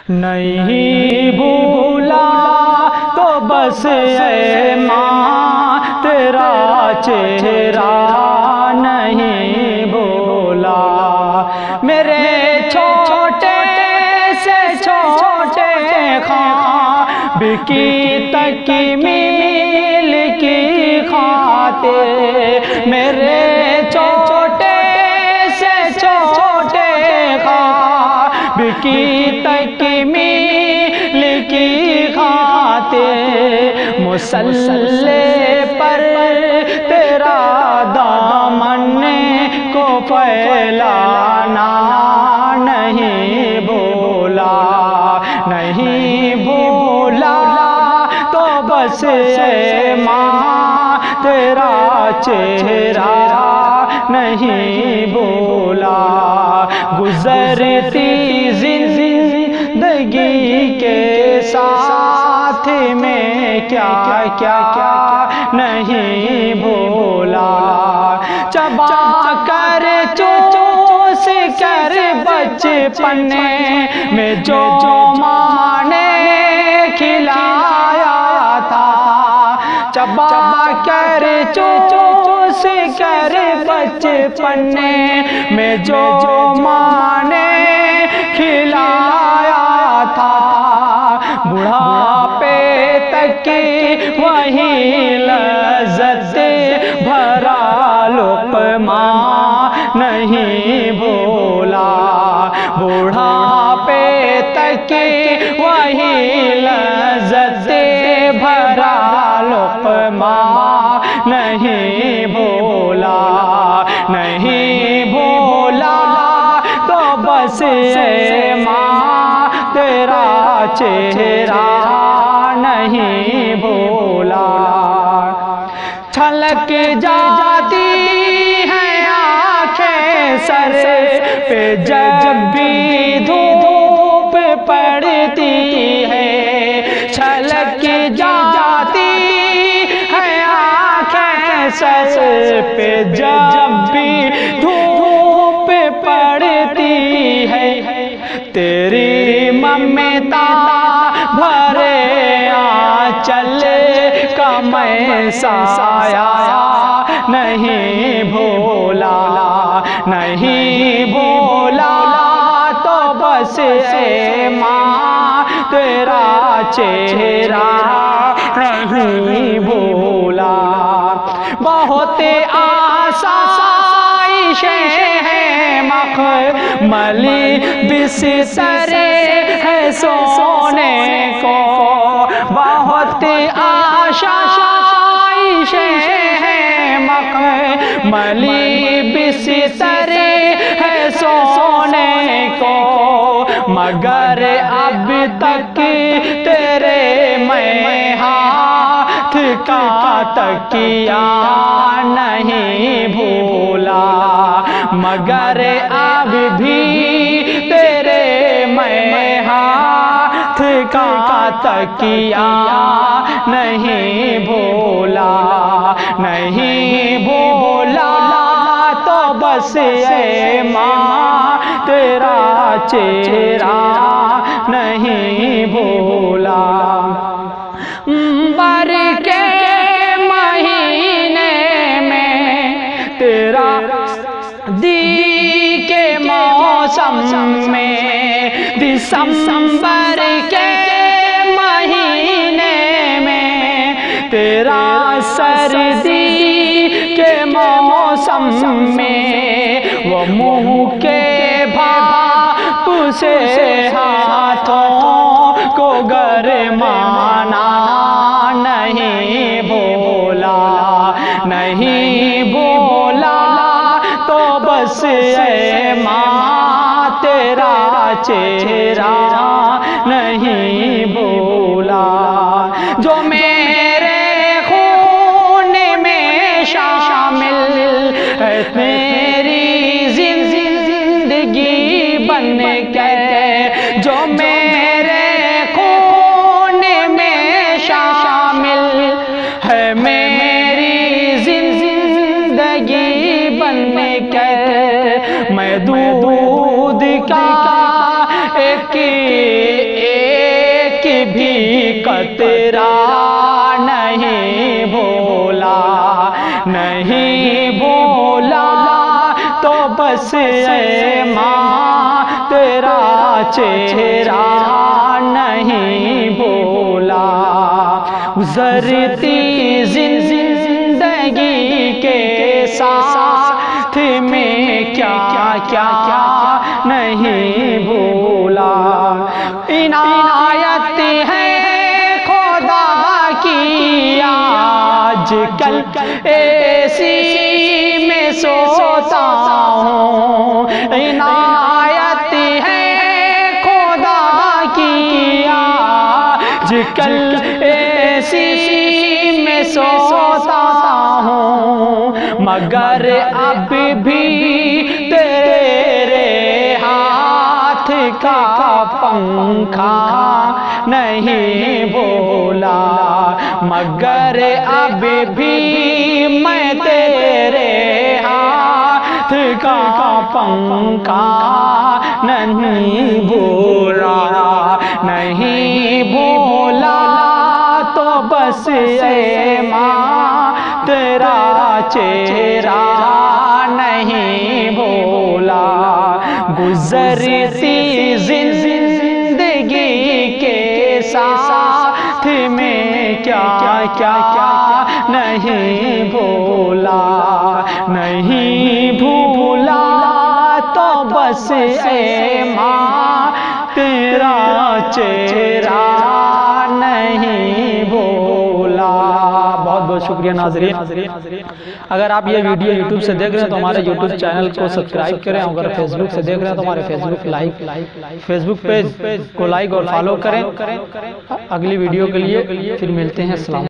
نہیں بھولا تو بس اے ماں تیرا چہرہ نہیں بھولا، میرے چھوٹے سے چھوٹے خواب کی تکمیل کی خاطر، میرے چھوٹے سے چھوٹے خواب کی تکمیل کی خاطر، مصلی پر تیرا دامن کو پھیلانا نہیں بھولا، نہیں بھولا تو بس اے ماں تیرا چہرہ نہیں بھولا، گزرتی زندگی کے ساتھ میں کیا کیا نہیں بھولا، چبا کر چوس کر بچپن میں جو ماں نے کھلایا تھا، چبا کر چوس کر بچپن میں جو ماں نے کھلایا تھا، بڑھاپے تک وہی لذت بھرا لقمہ نہیں بھولا، بڑھاپے تک وہی لذت بھرا لقمہ نہیں بھولا، نہیں بھولا تو بس اے ماں تیرا چہرہ نہیں بھولا، چھلک جاتی ہیں آنکھیں سر پہ جب بھی دھوپ پڑتی ہے، چھلک جاتی ہیں آنکھیں سر پہ جب بھی دھوپ پڑتی ہے، تیری ممتا بھرے آنچل کا میں سایہ نہیں بھولا، نہیں بھولا تو بس اے ماں تیرا چہرہ نہیں بھولا، بہت آسائشیں ہیں مخملی بستر ہے سونے کو، بہت آسائشیں ہیں مخملی بستر ہے سونے کو، مگر اب تک تیرے میں ہاتھ کا تکیہ نہیں بھولا، مگر اب بھی تیرے میں ہاتھ کا تکیہ نہیں بھولا، نہیں بھولا تو بس اے ماں تیرا چہرہ نہیں بھولا، بر کے مہینے میں تیرا دی کے موسم میں، دسمبر کے مہینے میں تیرا سردی کے موسم میں، وہ منہ کے بھاپ سے ہاتھوں کو گرمانا نہیں بھولا، نہیں بھولا تو بس اے ماں تیرا چہرہ نہیں بھولا، جو میرے خون میں شامل ہے تیری زندگی بن کے، جو میرے خون میں شامل ہے میری زندگی بن کے، میں دودھ کا ایک بس اے ماں تیرا چہرہ نہیں بھولا، گزرتی زندگی کے ساتھ میں کیا کیا نہیں بھولا، عنایت ہے خدا کی آج کل ایسی میں سوتا ہوں، عنایت ہے خدا کی آج کل ایسی میں سوتا ہوں، مگر اب بھی تیرے ہاتھ کا پنکھا نہیں بولا، مگر اب بھی میں تیرے ہاتھ کا پنکھا نہیں بولا، نہیں بولا تو بس اے ماں تیرا چہرہ نہیں بھولا، گزرتی زندگی کے ساتھ میں کیا کیا نہیں بھولا، نہیں بھولا تو بس اے ماں تیرا چہرہ نہیں بھولا۔ بہت بہت شکریہ ناظرین، اگر آپ یہ ویڈیو یوٹیوب سے دیکھ رہے ہیں تو ہمارے یوٹیوب چینل کو سبسکرائب کریں، اگر فیس بک سے دیکھ رہے ہیں تو ہمارے فیس بک پیج کو لائک اور فالو کریں۔ اگلی ویڈیو کے لیے پھر ملتے ہیں، السلام۔